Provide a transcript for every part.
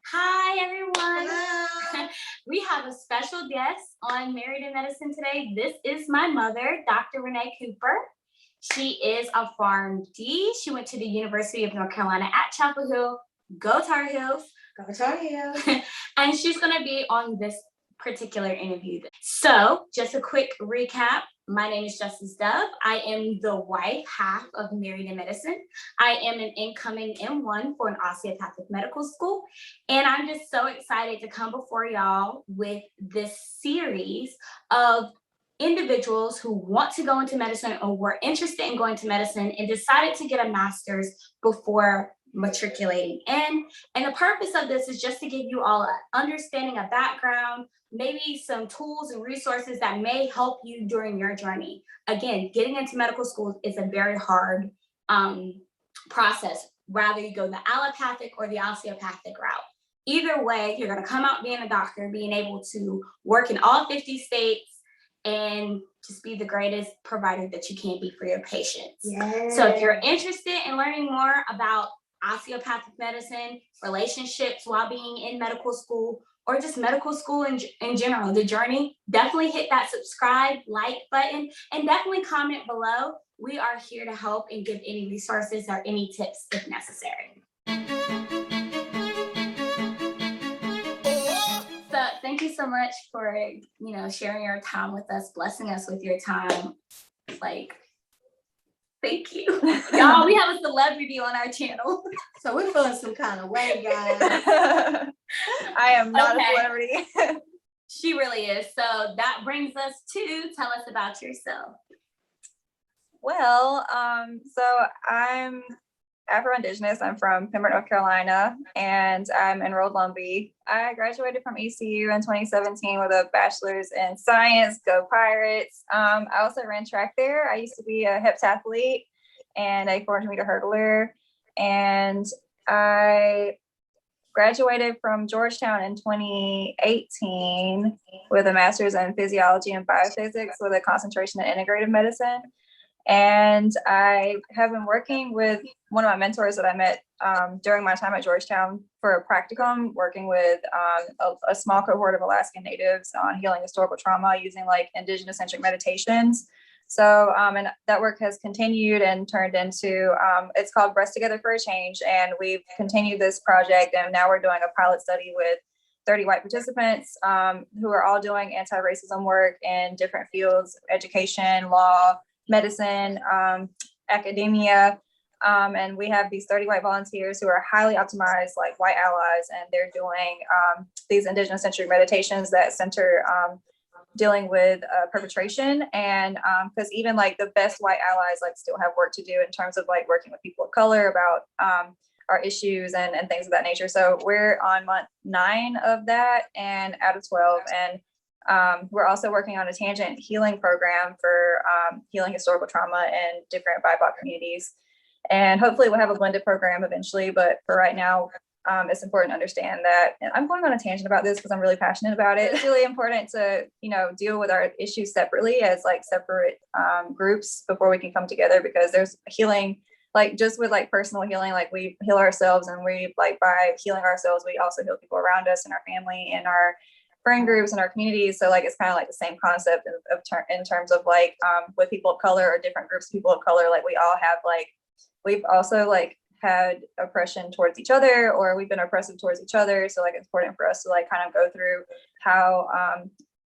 Hi, everyone. Hello. We have a special guest on Married in Medicine today. This is my mother, Dr. Renee Cooper. She is a PharmD. She went to the University of North Carolina at Chapel Hill. Go Tar Heels. Go Tar Heels. And she's going to be on this particular interview. So just a quick recap. My name is Justice Dove. I am the wife half of Married in Medicine. I am an incoming M1 for an osteopathic medical school. And I'm just so excited to come before y'all with this series of individuals who want to go into medicine or were interested in going to medicine and decided to get a master's before matriculating in. And the purpose of this is just to give you all an understanding, a background, maybe some tools and resources that may help you during your journey. Again, getting into medical school is a very hard process. Rather you go the allopathic or the osteopathic route. Either way, you're going to come out being a doctor, being able to work in all 50 states and just be the greatest provider that you can be for your patients. Yes. So if you're interested in learning more about osteopathic medicine, relationships while being in medical school, or just medical school in general, the journey, definitely hit that subscribe, like button, and definitely comment below. We are here to help and give any resources or any tips if necessary. So thank you so much for, sharing your time with us, blessing us with your time. Thank you. Y'all, we have a celebrity on our channel. So we're feeling some kind of way, guys. I am not a celebrity. She really is. So that brings us to tell us about yourself. Well, so I'm Afro-Indigenous. I'm from Pembroke, North Carolina, and I'm enrolled Lumbee. I graduated from ECU in 2017 with a bachelor's in science. Go Pirates. I also ran track there. I used to be a heptathlete and a 400-meter hurdler, and I graduated from Georgetown in 2018 with a master's in physiology and biophysics with a concentration in integrative medicine. And I have been working with one of my mentors that I met during my time at Georgetown for a practicum, working with a small cohort of Alaskan Natives on healing historical trauma using indigenous-centric meditations. So, and that work has continued and turned into, it's called Breast Together for a Change. And we've continued this project, and now we're doing a pilot study with 30 white participants who are all doing anti-racism work in different fields: education, law, medicine, academia, and we have these 30 white volunteers who are highly optimized, like white allies, and they're doing these indigenous-centric meditations that center dealing with perpetration. And because even the best white allies still have work to do in terms of working with people of color about our issues and things of that nature. So we're on month 9 of that and out of 12. And we're also working on a tangent healing program for healing historical trauma in different BIPOC communities. And hopefully we'll have a blended program eventually. But for right now, it's important to understand that, and I'm going on a tangent about this because I'm really passionate about it. It's really important to, deal with our issues separately as separate groups before we can come together, because there's healing, just with personal healing, we heal ourselves, and we by healing ourselves, we also heal people around us and our family and our friend groups and our communities. So it's kind of the same concept in terms of with people of color or different groups of people of color, we all have we've also had oppression towards each other, or we've been oppressive towards each other. So it's important for us to kind of go through how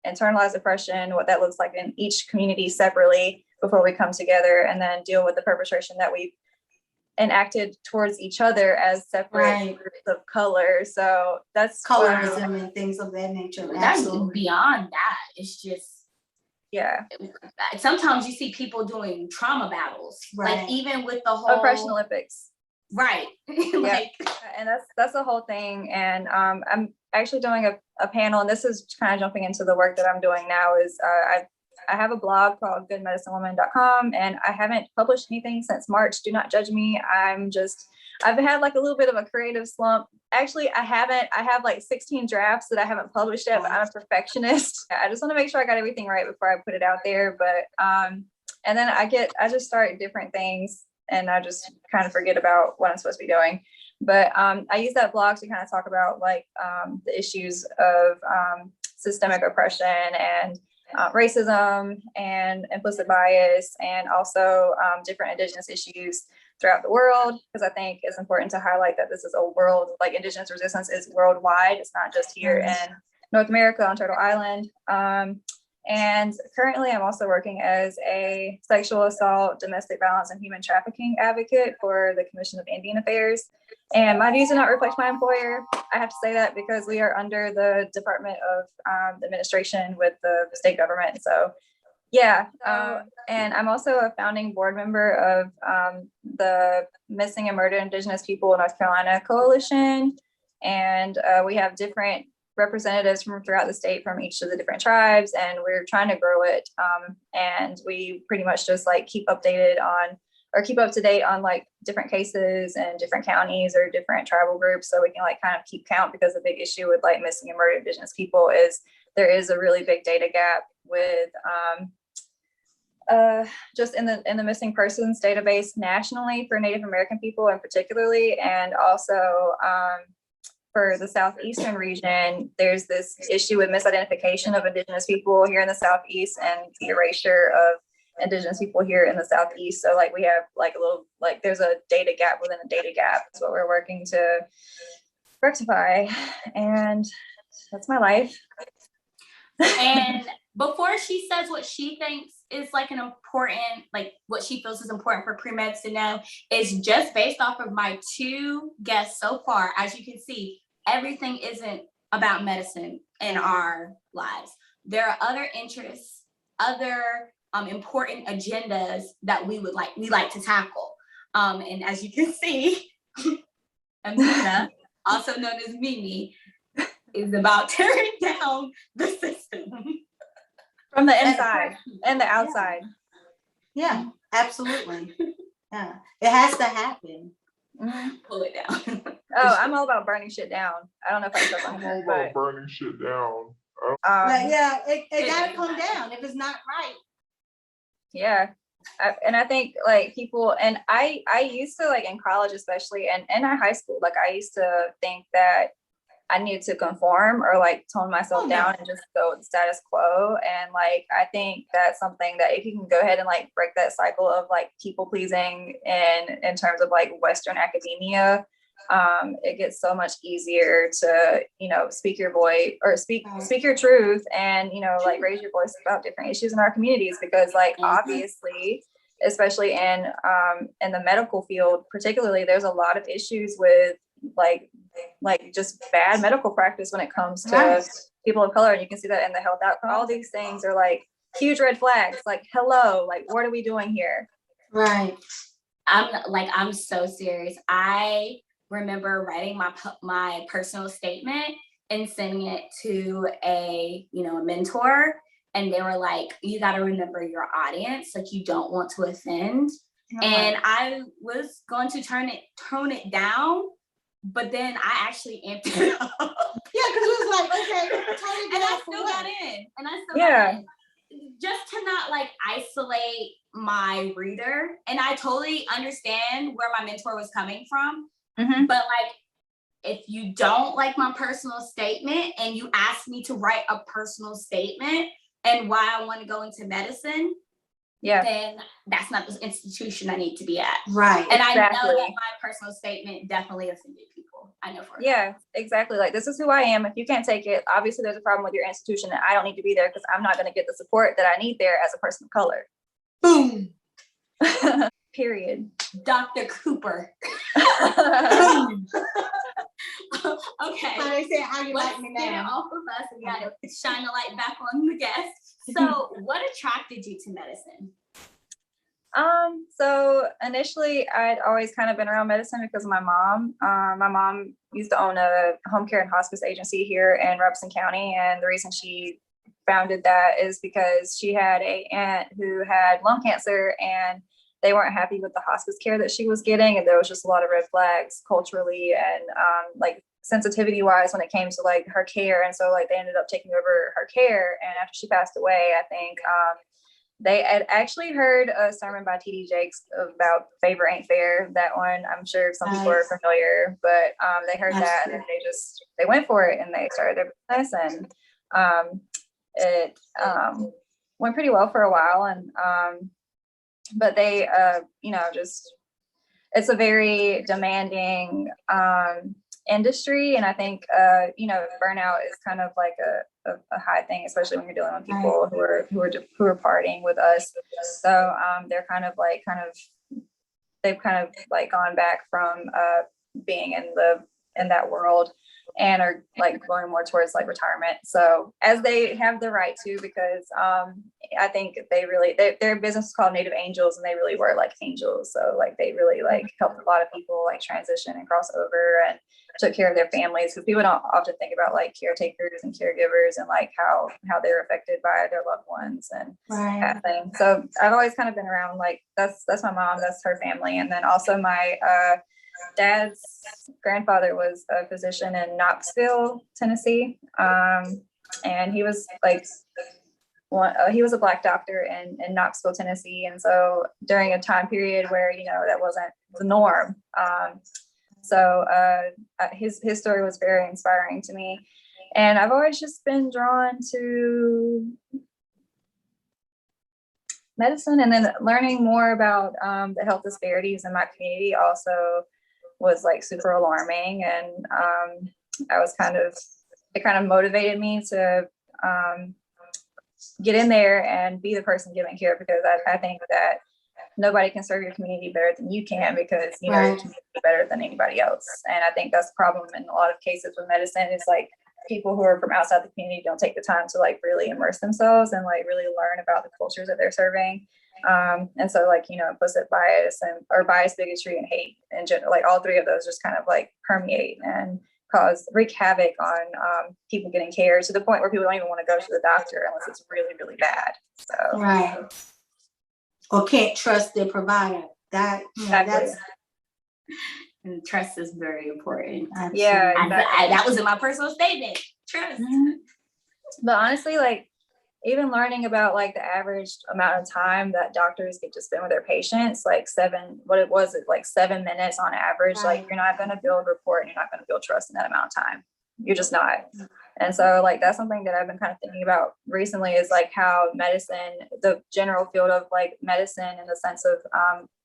internalized oppression, what that looks like in each community separately before we come together, and then deal with the perpetration that we've enacted towards each other as separate groups of color. So that's colorism and things of that nature. That's beyond that. It's just, yeah. Sometimes you see people doing trauma battles, even with the whole oppression Olympics. Right. And that's the whole thing. And I'm actually doing a panel, and this is kind of jumping into the work that I'm doing now. Is I have a blog called goodmedicinewoman.com, and I haven't published anything since March. Do not judge me. I've had a little bit of a creative slump. Actually, I have 16 drafts that I haven't published yet, but I'm a perfectionist. I just want to make sure I got everything right before I put it out there. But and then I just start different things, and I just kind of forget about what I'm supposed to be doing. But I use that blog to kind of talk about like the issues of systemic oppression and racism and implicit bias, and also different Indigenous issues throughout the world, because I think it's important to highlight that this is a world, like Indigenous resistance is worldwide. It's not just here in North America on Turtle Island. And currently I'm also working as a sexual assault, domestic violence, and human trafficking advocate for the Commission of Indian Affairs. And my views do not reflect my employer. I have to say that because we are under the Department of Administration with the state government. So yeah, and I'm also a founding board member of the Missing and Murdered Indigenous People in North Carolina Coalition. And we have different representatives from throughout the state from each of the different tribes, and we're trying to grow it. And we pretty much just like keep up to date on like different cases and different counties or different tribal groups, so we can like kind of keep count, because the big issue with like missing and murdered Indigenous people is there is a really big data gap with just in the missing persons database nationally for Native American people and particularly, and also for the Southeastern region, there's this issue with misidentification of Indigenous people here in the Southeast and the erasure of Indigenous people here in the Southeast. So like we have like a little, like there's a data gap within a data gap. That's what we're working to rectify. And that's my life. And before she says what she thinks is like an important, like what she feels is important for pre-meds to know, is just based off of my two guests so far. As you can see, everything isn't about medicine in our lives. There are other interests, other important agendas that we like to tackle. And as you can see, Aminah, also known as Mimi, is about tearing down the system. From the inside and the outside. Yeah, absolutely. Yeah, it has to happen. Mm-hmm. Pull it down. Oh, I'm all about burning shit down. I don't know if I said I'm something, all about burning shit down. But yeah, it gotta come down if it's not right. Yeah. And I think like people, and I used to, like in college especially, and in our high school, like I used to think that I needed to conform or like tone myself down and just go with the status quo. And like, I think that's something that if you can go ahead and like break that cycle of like people pleasing in terms of like Western academia, it gets so much easier to, you know, speak your voice or speak your truth and, you know, like raise your voice about different issues in our communities, because like obviously, especially in the medical field, particularly, there's a lot of issues with like just bad medical practice when it comes to people of color. And you can see that in the health outcome. All these things are like huge red flags. Like, hello, like what are we doing here? Right. I'm so serious. I remember writing my personal statement and sending it to a mentor, and they were like, you got to remember your audience, like you don't want to offend. And I was going to tone it down, but then I actually amped it up. Yeah, because it was like, okay, totally and I still got in. Just to not like isolate my reader. And I totally understand where my mentor was coming from. Mm-hmm. But like, if you don't like my personal statement and you ask me to write a personal statement and why I want to go into medicine, then that's not the institution I need to be at. Right. And exactly. I know that my personal statement definitely offended people. I know for a fact. Exactly. Like, this is who I am. If you can't take it, obviously there's a problem with your institution, and I don't need to be there because I'm not going to get the support that I need there as a person of color. Boom. Period. Dr. Cooper. Okay. So they said, how you like me now? Get it off of us and gotta shine the light back on the guests. So what attracted you to medicine? So initially I'd always kind of been around medicine because of my mom. My mom used to own a home care and hospice agency here in Robeson County. And the reason she founded that is because she had an aunt who had lung cancer, and they weren't happy with the hospice care that she was getting. And there was just a lot of red flags culturally and like sensitivity wise when it came to like her care. And so like they ended up taking over her care. And after she passed away, I think they had actually heard a sermon by T.D. Jakes about favor ain't fair. That one, I'm sure some people are familiar, but they heard that and then they went for it and they started their business, and it went pretty well for a while. And but they just, it's a very demanding industry, and I think burnout is kind of like a high thing, especially when you're dealing with people who are partying with us. So they've kind of gone back from being in that world, and are like going more towards like retirement. So as they have the right to, because I think their business is called Native Angels, and they really were like angels. So like they really like helped a lot of people like transition and cross over and took care of their families, because people don't often think about like caretakers and caregivers and like how they're affected by their loved ones and that thing. So I've always kind of been around, like that's my mom, that's her family. And then also my dad's grandfather was a physician in Knoxville, Tennessee. And he was like he was a Black doctor in Knoxville, Tennessee. And so during a time period where, that wasn't the norm. So his story was very inspiring to me. And I've always just been drawn to medicine, and then learning more about the health disparities in my community also was like super alarming. And it kind of motivated me to get in there and be the person giving care, because I think that nobody can serve your community better than you can, because your community is better than anybody else. And I think that's the problem in a lot of cases with medicine, is like people who are from outside the community don't take the time to like really immerse themselves and like really learn about the cultures that they're serving. And so like, implicit bias or bias, bigotry, and hate in general, like all three of those just kind of like permeate and wreak havoc on people getting care, to the point where people don't even want to go to the doctor unless it's really, really bad. So or can't trust their provider. That's and trust is very important. Yeah, exactly. That was in my personal statement. Trust. Mm-hmm. But honestly, like even learning about like the average amount of time that doctors get to spend with their patients, like 7 minutes on average. Like you're not going to build rapport, and you're not going to build trust in that amount of time. You're just not. And so like that's something that I've been kind of thinking about recently, is like how medicine, the general field of like medicine in the sense of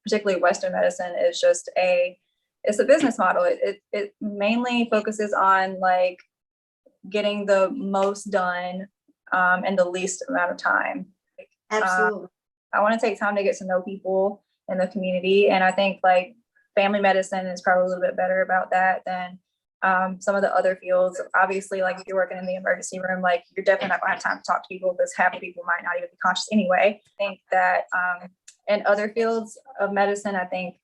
particularly Western medicine, is just it's a business model. It mainly focuses on like getting the most done in the least amount of time. Absolutely. I want to take time to get to know people in the community. And I think like family medicine is probably a little bit better about that than some of the other fields. Obviously, like if you're working in the emergency room, like you're definitely not going to have time to talk to people, because half the people might not even be conscious anyway. I think that in other fields of medicine, I think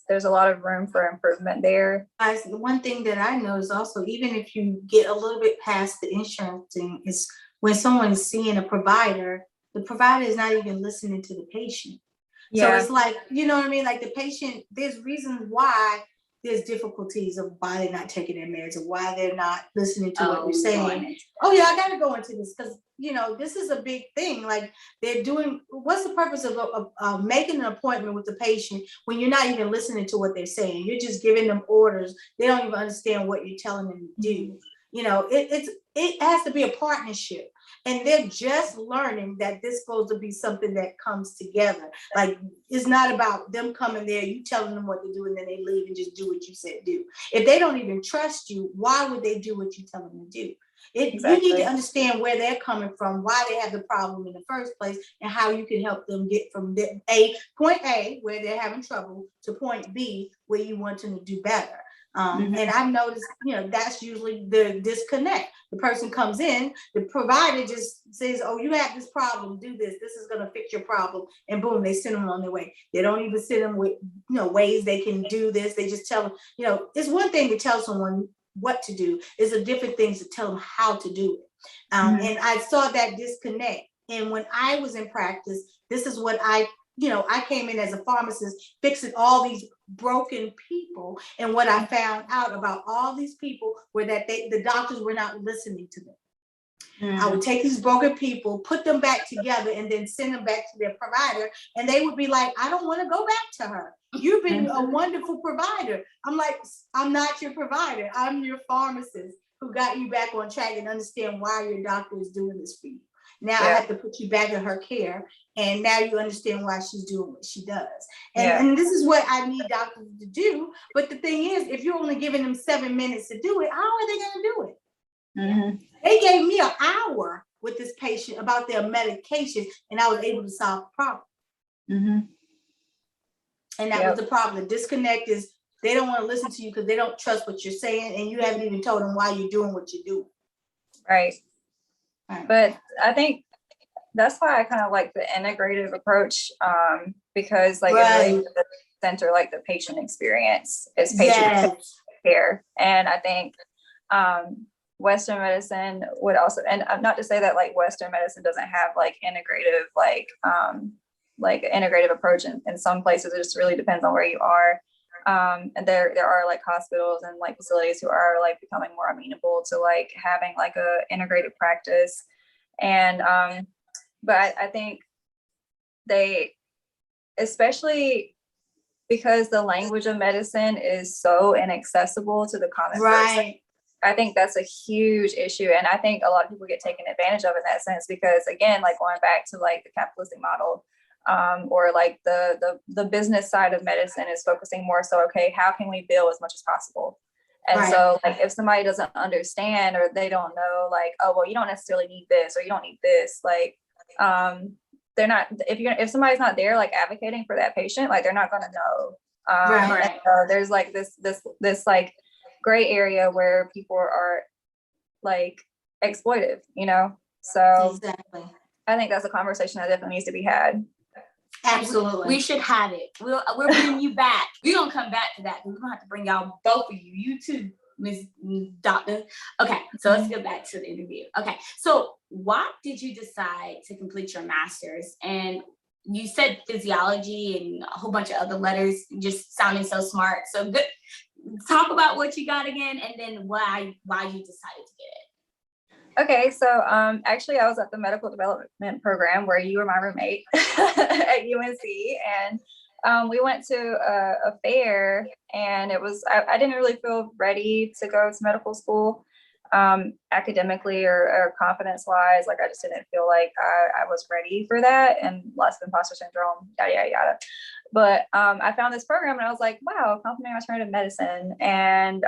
there's a lot of room for improvement there. The one thing that I know is also, even if you get a little bit past the insurance thing, is when someone is seeing a provider, the provider is not even listening to the patient. So it's like, you know what I mean? Like the patient, there's reasons why there's difficulties of why they're not taking their meds, or why they're not listening to what you're saying. Oh yeah, I got to go into this, because this is a big thing. Like they're doing, what's the purpose of making an appointment with the patient when you're not even listening to what they're saying? You're just giving them orders. They don't even understand what you're telling them to do. It has to be a partnership. And they're just learning that this is supposed to be something that comes together. Like, it's not about them coming there, you telling them what to do, and then they leave and just do what you said do. If they don't even trust you, why would they do what you tell them to do? Exactly. You need to understand where they're coming from, why they have the problem in the first place, and how you can help them get from point A, where they're having trouble, to point B, where you want them to do better. And I've noticed, that's usually the disconnect. The person comes in, the provider just says, oh, you have this problem, do this. This is going to fix your problem. And boom, they send them on their way. They don't even send them with, ways they can do this. They just tell them, it's one thing to tell someone what to do. It's a different thing to tell them how to do it. And I saw that disconnect. And when I was in practice, this is what I came in as a pharmacist, fixing all these broken people. And what I found out about all these people were that the doctors were not listening to them. I would take these broken people, put them back together, and then send them back to their provider. And they would be like, I don't want to go back to her. You've been a wonderful provider. I'm like, I'm not your provider. I'm your pharmacist who got you back on track and understand why your doctor is doing this for you. Now I have to put you back in her care. And now you understand why she's doing what she does. And this is what I need doctors to do. But the thing is, if you're only giving them 7 minutes to do it, how are they going to do it? They gave me an hour with this patient about their medication, and I was able to solve the problem. And that was the problem. The disconnect is they don't want to listen to you because they don't trust what you're saying, and you haven't even told them why you're doing what you do. Right. But I think that's why I kind of like the integrative approach, because like it really center like the patient experience is patient care, and I think Western medicine would also, and not to say that like Western medicine doesn't have like integrative, like integrative approach in some places. It just really depends on where you are. And there are like hospitals and like facilities who are like becoming more amenable to like having like a integrated practice. And but I think they, especially because the language of medicine is so inaccessible to the common person, I think that's a huge issue. And I think a lot of people get taken advantage of in that sense, because again, like going back to like the capitalistic model, or like the business side of medicine is focusing more so, okay, how can we bill as much as possible? And so like if somebody doesn't understand or they don't know, like, oh, well, you don't necessarily need this or you don't need this, like they're not, if somebody's not there like advocating for that patient, like they're not going to know. And so there's like this like gray area where people are like exploitive, you know? So I think that's a conversation that definitely needs to be had. Absolutely. We should have it. We'll bring you back. We're going to come back to that. We're going to have to bring y'all, both of you. You too, Ms. Doctor. Okay, so let's get back to the interview. Okay, so why did you decide to complete your master's? And you said physiology and a whole bunch of other letters, just sounding so smart. So good. Talk about what you got again, and then why you decided to get it. Okay, so actually I was at the medical development program where you were my roommate at UNC, and we went to a fair, and it was, I didn't really feel ready to go to medical school academically or confidence wise. Like I just didn't feel like I was ready for that, and lots of imposter syndrome, yada, yada, yada. But I found this program and I was like, wow, complementary alternative medicine. And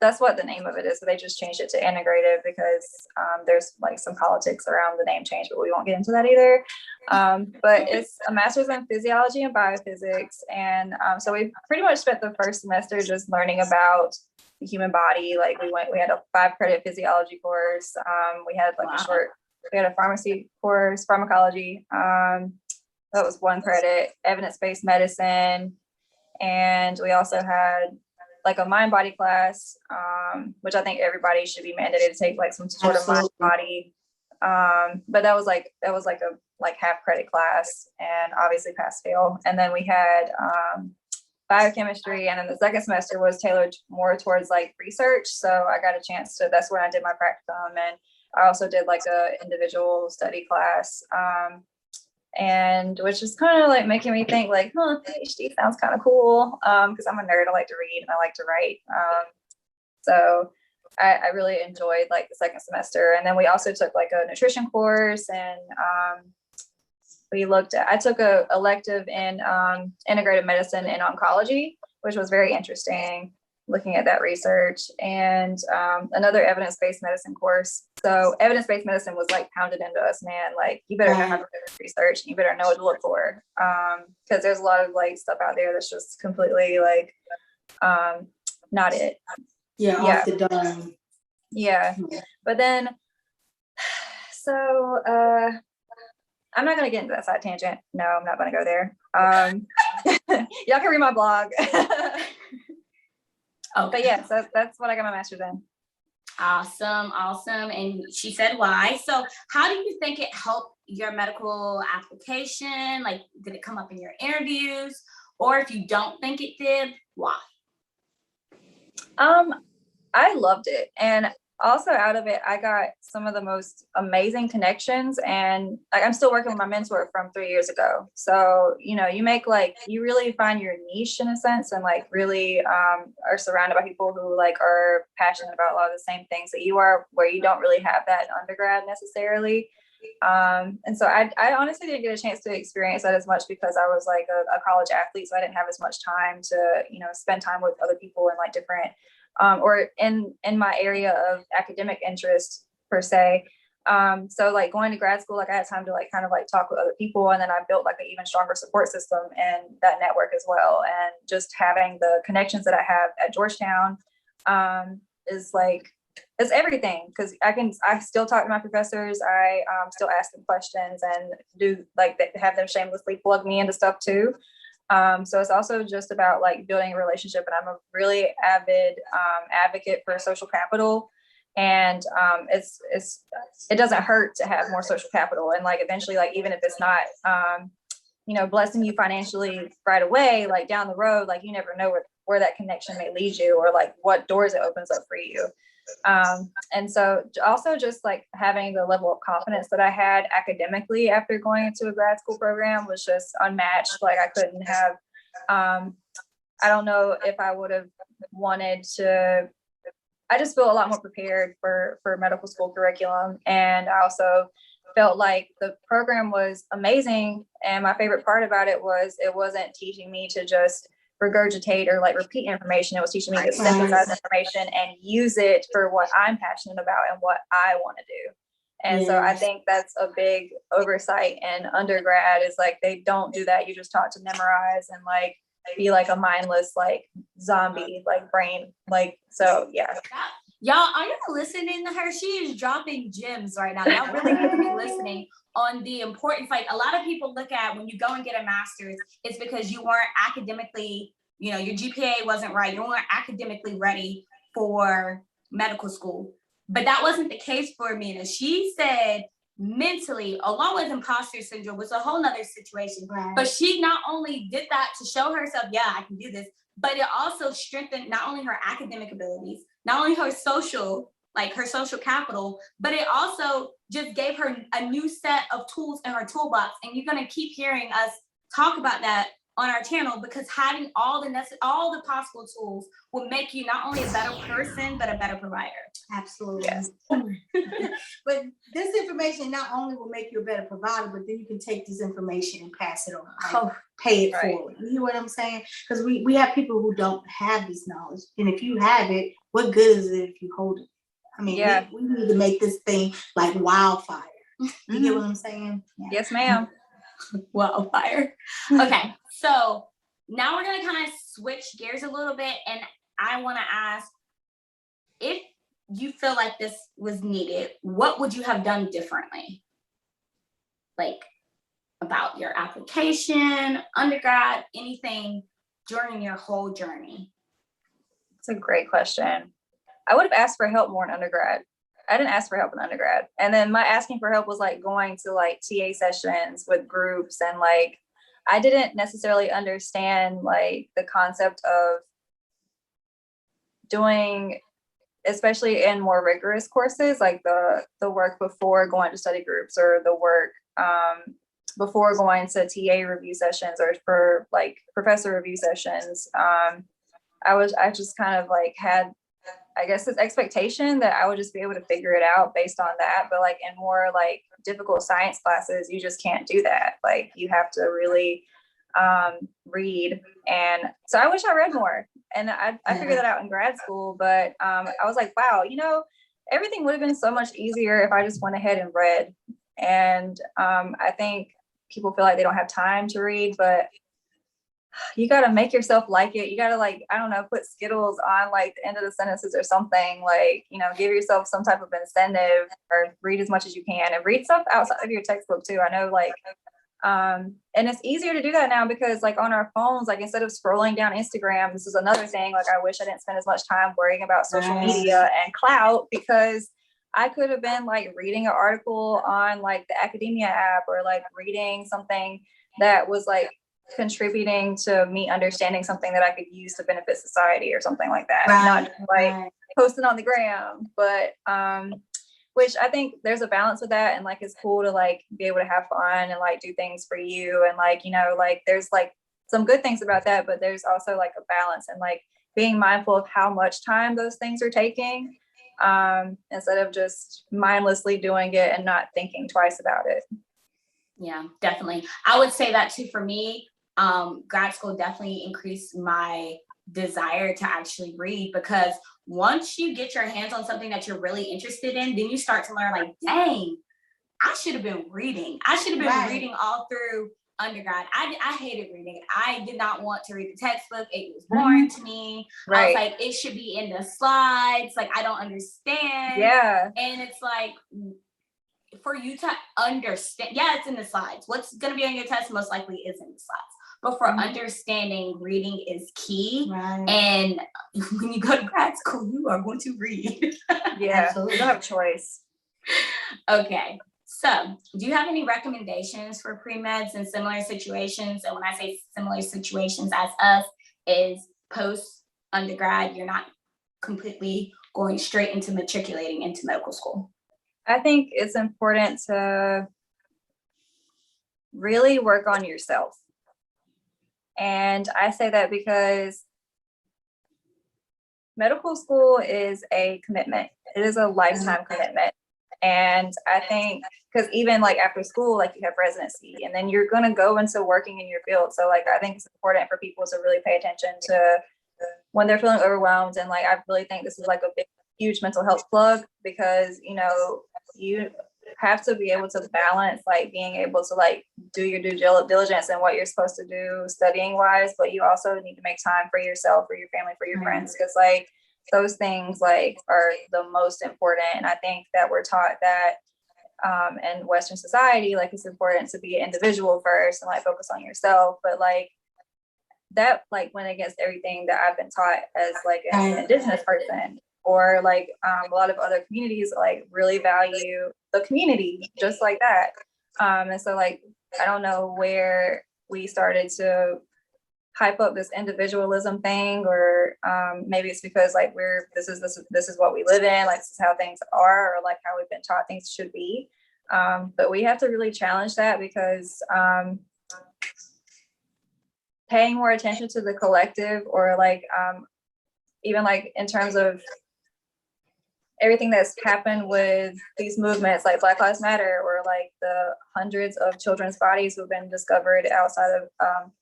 that's what the name of it is. So they just changed it to integrative because there's like some politics around the name change, but we won't get into that either. But it's a master's in physiology and biophysics. And so we pretty much spent the first semester just learning about the human body. Like we had a 5-credit physiology course. We had like we had a pharmacy course, pharmacology. That was 1 credit, evidence-based medicine. And we also had like a mind body class, which I think everybody should be mandated to take like some sort of mind body. But that was like a half credit class, and obviously pass fail. And then we had biochemistry, and then the second semester was tailored more towards like research. So I got a chance to, that's when I did my practicum, and I also did like a individual study class. And which is kind of like making me think like, PhD sounds kind of cool. Because I'm a nerd, I like to read and I like to write. So I really enjoyed like the second semester. And then we also took like a nutrition course, and I took a elective in integrative medicine and oncology, which was very interesting, looking at that research, and another evidence-based medicine course. So evidence-based medicine was like pounded into us, man. Like you better know how to do research, and you better know what to look for. Because there's a lot of like stuff out there that's just completely like not it. Off the dome. Yeah. But then, so I'm not gonna get into that side tangent. No, I'm not gonna go there. Y'all can read my blog. But yeah, so that's what I got my master's in. Awesome. And she said why. So how do you think it helped your medical application? Like, did it come up in your interviews? Or if you don't think it did, why? I loved it. And also out of it, I got some of the most amazing connections, and like I'm still working with my mentor from 3 years ago. So, you know, you really find your niche in a sense, and like really are surrounded by people who like are passionate about a lot of the same things that you are, where you don't really have that in undergrad necessarily. And so I honestly didn't get a chance to experience that as much because I was like a college athlete, so I didn't have as much time to, you know, spend time with other people in like different or in my area of academic interest per se. So like going to grad school, like I had time to like kind of like talk with other people, and then I built like an even stronger support system and that network as well. And just having the connections that I have at Georgetown is like, it's everything, because I still talk to my professors. I still ask them questions and do like have them shamelessly plug me into stuff too. So it's also just about like building a relationship, and I'm a really avid advocate for social capital, and it doesn't hurt to have more social capital, and like eventually, like even if it's not you know, blessing you financially right away, like down the road, like you never know where that connection may lead you, or like what doors it opens up for you. And so also just like having the level of confidence that I had academically after going into a grad school program was just unmatched. Like I couldn't have, I don't know if I would have wanted to, I just feel a lot more prepared for medical school curriculum. And I also felt like the program was amazing. And my favorite part about it was it wasn't teaching me to just regurgitate or like repeat information. It was teaching me to synthesize information and use it for what I'm passionate about and what I want to do. And so I think that's a big oversight in undergrad, is like they don't do that. You just taught to memorize and like be like a mindless like zombie like brain. Like, so yeah. Y'all, are you listening to her? She is dropping gems right now. Y'all really need to be listening on the importance. Like a lot of people look at when you go and get a master's, it's because you weren't academically, you know, your GPA wasn't right. You weren't academically ready for medical school. But that wasn't the case for Aminah. She said mentally, along with imposter syndrome, was a whole nother situation. Right. But she not only did that to show herself, yeah, I can do this, but it also strengthened not only her academic abilities, not only her social capital, but it also just gave her a new set of tools in her toolbox. And you're going to keep hearing us talk about that on our channel, because having all the possible tools will make you not only a better person, but a better provider. Absolutely. Yes. But this information not only will make you a better provider, but then you can take this information and pass it on, like, pay it forward. You hear what I'm saying? Because we have people who don't have this knowledge. And if you have it, what good is it if you hold it? I mean, we need to make this thing like wildfire. You get what I'm saying? Yeah. Yes, ma'am. Wildfire. Okay, so now we're going to kind of switch gears a little bit, and I want to ask, if you feel like this was needed, what would you have done differently? Like about your application, undergrad, anything during your whole journey? It's a great question. I would have asked for help more in undergrad. I didn't ask for help in undergrad. And then my asking for help was like going to like TA sessions with groups, and like I didn't necessarily understand like the concept of doing, especially in more rigorous courses, like the work before going to study groups, or the work before going to TA review sessions, or for like professor review sessions. I just kind of like had, I guess, this expectation that I would just be able to figure it out based on that. But like in more like difficult science classes, you just can't do that. Like you have to really read. And so I wish I read more. And I figured that out in grad school. But I was like, wow, you know, everything would have been so much easier if I just went ahead and read. And I think people feel like they don't have time to read, but you got to make yourself like it. You got to, like, I don't know, put Skittles on like the end of the sentences or something, like, you know, give yourself some type of incentive, or read as much as you can, and read stuff outside of your textbook too. I know, like, and it's easier to do that now because like on our phones, like instead of scrolling down Instagram, this is another thing. Like I wish I didn't spend as much time worrying about social media and clout, because I could have been like reading an article on like the academia app, or like reading something that was like contributing to me understanding something that I could use to benefit society or something like that. Not just like posting on the gram, but which I think there's a balance with that, and like it's cool to like be able to have fun and like do things for you, and like, you know, like there's like some good things about that, but there's also like a balance and like being mindful of how much time those things are taking, instead of just mindlessly doing it and not thinking twice about it. Yeah, definitely. I would say that too for me. Grad school definitely increased my desire to actually read, because once you get your hands on something that you're really interested in, then you start to learn like, dang, I should have been reading. I should have been reading all through undergrad. I hated reading. I did not want to read the textbook. It was boring to me. I was like, it should be in the slides. Like, I don't understand. Yeah. And it's like, for you to understand, yeah, it's in the slides. What's going to be on your test most likely is in the slides. But for understanding, reading is key. Right. And when you go to grad school, you are going to read. Yeah, Absolutely. you don't have a choice. Okay. So, do you have any recommendations for pre-meds in similar situations? And when I say similar situations as us, is post undergrad, you're not completely going straight into matriculating into medical school. I think it's important to really work on yourself. And I say that because medical school is a commitment. It is a lifetime commitment. And I think, because even like after school, like you have residency and then you're going to go into working in your field. So like, I think it's important for people to really pay attention to when they're feeling overwhelmed. And like, I really think this is like a big, huge mental health plug, because, you know, you have to be able to balance like being able to like do your due diligence and what you're supposed to do studying wise, but you also need to make time for yourself, for your family, for your friends, because like those things like are the most important. And I think that we're taught that in Western society, like it's important to be an individual first and like focus on yourself, but like that like went against everything that I've been taught as like an Indigenous person, or like a lot of other communities like really value the community just like that. And so like, I don't know where we started to hype up this individualism thing, or maybe it's because like this is what we live in, like this is how things are, or like how we've been taught things should be. But we have to really challenge that, because paying more attention to the collective, or like even like in terms of everything that's happened with these movements like Black Lives Matter, or like the hundreds of children's bodies who've been discovered outside of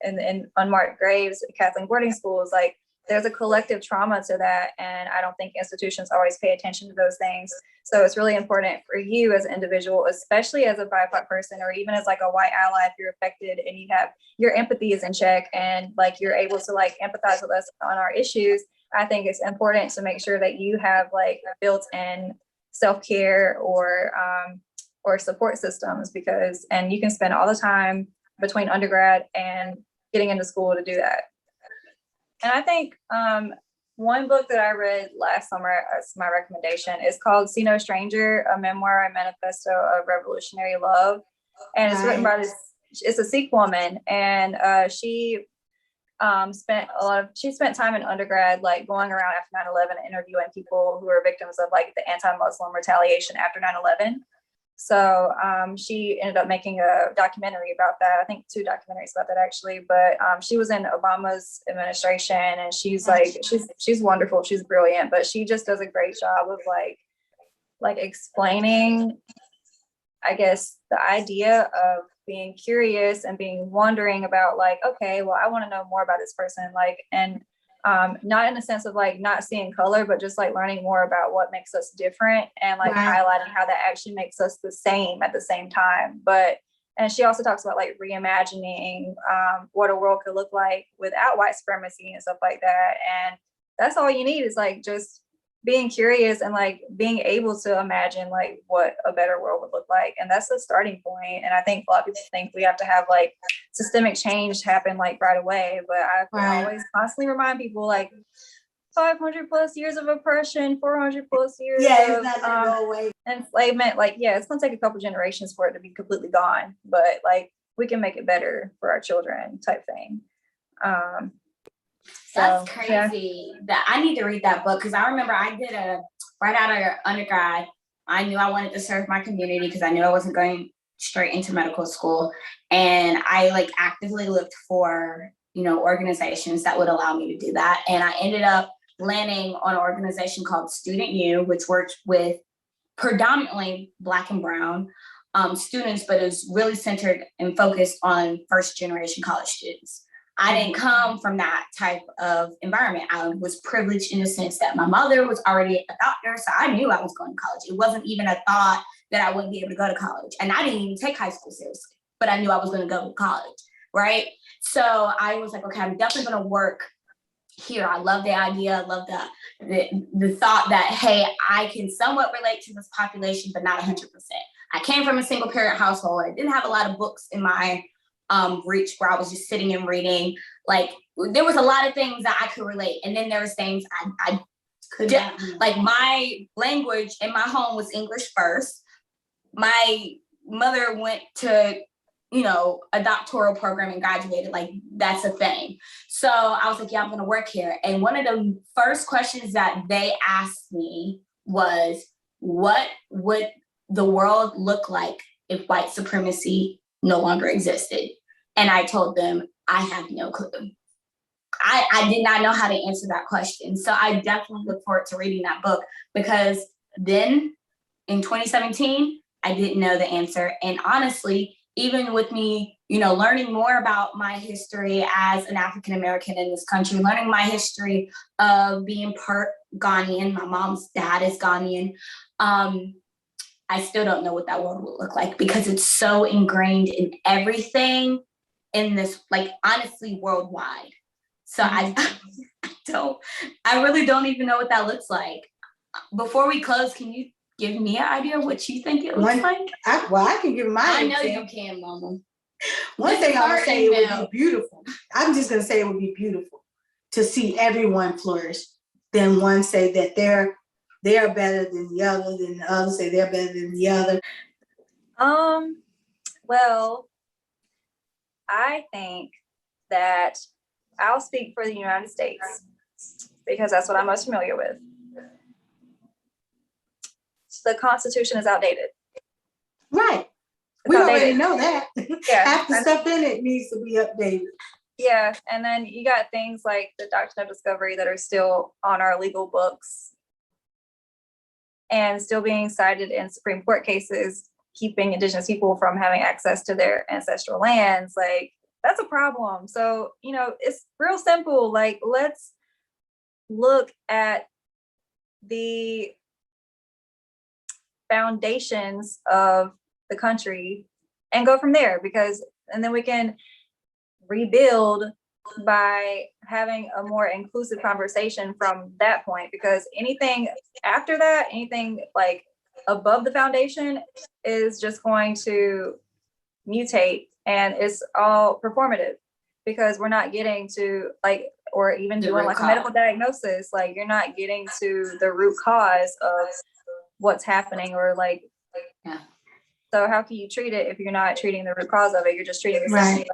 in unmarked graves at Catholic boarding schools, like there's a collective trauma to that. And I don't think institutions always pay attention to those things. So it's really important for you as an individual, especially as a BIPOC person, or even as like a white ally, if you're affected and you have your empathy is in check and like you're able to like empathize with us on our issues. I think it's important to make sure that you have like built-in self-care or support systems, because, and you can spend all the time between undergrad and getting into school to do that. And I think one book that I read last summer as my recommendation is called See No Stranger, a memoir and manifesto of revolutionary love. And it's written by it's a Sikh woman, and she spent time in undergrad, like going around after 9/11 interviewing people who were victims of like the anti-Muslim retaliation after 9/11. So she ended up making a documentary about that. I think 2 documentaries about that actually, but she was in Obama's administration, and she's like, she's wonderful. She's brilliant, but she just does a great job of like explaining, I guess, the idea of being curious and being wondering about like, okay, well, I want to know more about this person, like, and not in the sense of like not seeing color, but just like learning more about what makes us different, and like highlighting how that actually makes us the same at the same time. And she also talks about like reimagining what a world could look like without white supremacy and stuff like that. And that's all you need is like just being curious and like being able to imagine like what a better world would look like. And that's the starting point. And I think a lot of people think we have to have like systemic change happen like right away. But I always constantly remind people like 500 plus years of oppression, 400 plus years it's of not gonna go away. enslavement. Like, yeah, it's gonna take a couple generations for it to be completely gone, but like we can make it better for our children type thing. That's So, yeah. crazy. That I need to read that book because I remember I did right out of undergrad. I knew I wanted to serve my community because I knew I wasn't going straight into medical school, and I like actively looked for organizations that would allow me to do that. And I ended up landing on an organization called Student U, which works with predominantly Black and Brown students, but it was really centered and focused on first generation college students. I didn't come from that type of environment. I was privileged in the sense that my mother was already a doctor, so I knew I was going to college. It wasn't even a thought that I wouldn't be able to go to college. And I didn't even take high school seriously, but I knew I was going to go to college, right? So I was like, okay, I'm definitely going to work here. I love the idea. I love the thought that, hey, I can somewhat relate to this population, but not 100%. I came from a single parent household. I didn't have a lot of books in my reach where I was just sitting and reading. Like there was a lot of things that I could relate. And then there was things I could not. Like my language in my home was English first. My mother went to a doctoral program and graduated. Like that's a thing. So I was like, yeah, I'm going to work here. And one of the first questions that they asked me was, what would the world look like if white supremacy no longer existed? And I told them, I have no clue. I did not know how to answer that question. So I definitely look forward to reading that book, because then in 2017, I didn't know the answer. And honestly, even with me, learning more about my history as an African-American in this country, learning my history of being part Ghanaian, my mom's dad is Ghanaian, I still don't know what that world would look like, because it's so ingrained in everything in this, like honestly, worldwide. So I really don't even know what that looks like. Before we close, can you give me an idea of what you think it looks like? I can give my I know example. you can, Mama. One thing I would say, it would be beautiful. I'm just going to say it would be beautiful to see everyone flourish. Then one say that they're better than the other, then the other say they're better than the other. Well, I think that I'll speak for the United States because that's what I'm most familiar with. The Constitution is outdated. Right. It's We outdated. already know that. Yeah. Half the stuff in it needs to be updated. Yeah. And then you got things like the Doctrine of Discovery that are still on our legal books and still being cited in Supreme Court cases, keeping Indigenous people from having access to their ancestral lands. Like, that's a problem. So, it's real simple. Like, let's look at the foundations of the country and go from there, and then we can rebuild by having a more inclusive conversation from that point, because anything after that, anything like above the foundation is just going to mutate, and it's all performative because we're not getting to or even doing like a medical diagnosis, like you're not getting to the root cause of what's happening, or yeah. So how can you treat it if you're not treating the root cause of it? You're just treating the symptom. Right.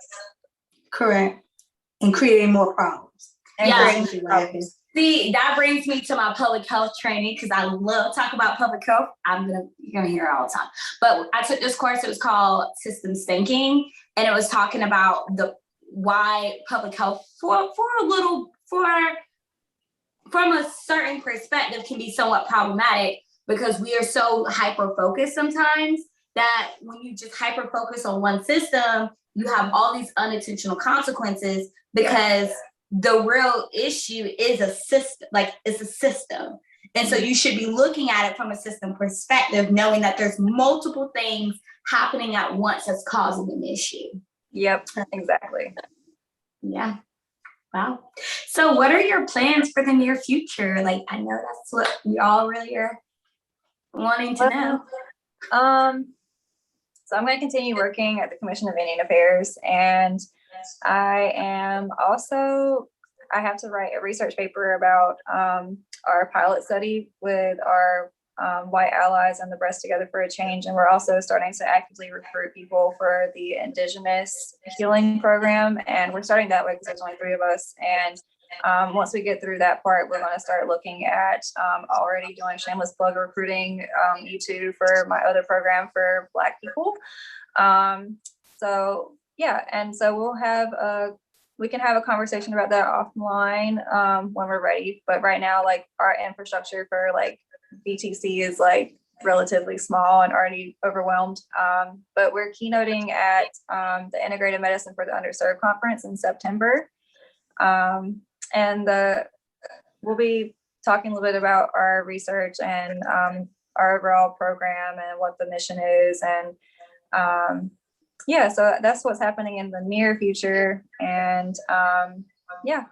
Correct. And creating more problems. See, that brings me to my public health training, because I love talking about public health. You're gonna hear it all the time. But I took this course, it was called Systems Thinking, and it was talking about why public health from a certain perspective can be somewhat problematic, because we are so hyper-focused sometimes that when you just hyper-focus on one system, you have all these unintentional consequences, because the real issue is a system, it's a system. And so you should be looking at it from a system perspective, knowing that there's multiple things happening at once that's causing an issue. Yep, exactly. Yeah. Wow. So what are your plans for the near future? I know that's what we all really are wanting to know. So I'm going to continue working at the Commission of Indian Affairs, and I have to write a research paper about our pilot study with our white allies and the Breast Together for a Change. And we're also starting to actively recruit people for the Indigenous Healing Program. And we're starting that way because there's only 3 of us. And once we get through that part, we're going to start looking at already doing Shameless Plug recruiting YouTube for my other program for Black people. So yeah, and so we can have a conversation about that offline when we're ready. But right now, like our infrastructure for like BTC is like relatively small and already overwhelmed. But we're keynoting at the Integrated Medicine for the Underserved conference in September. And we'll be talking a little bit about our research and our overall program and what the mission is. And yeah, so that's what's happening in the near future. And yeah.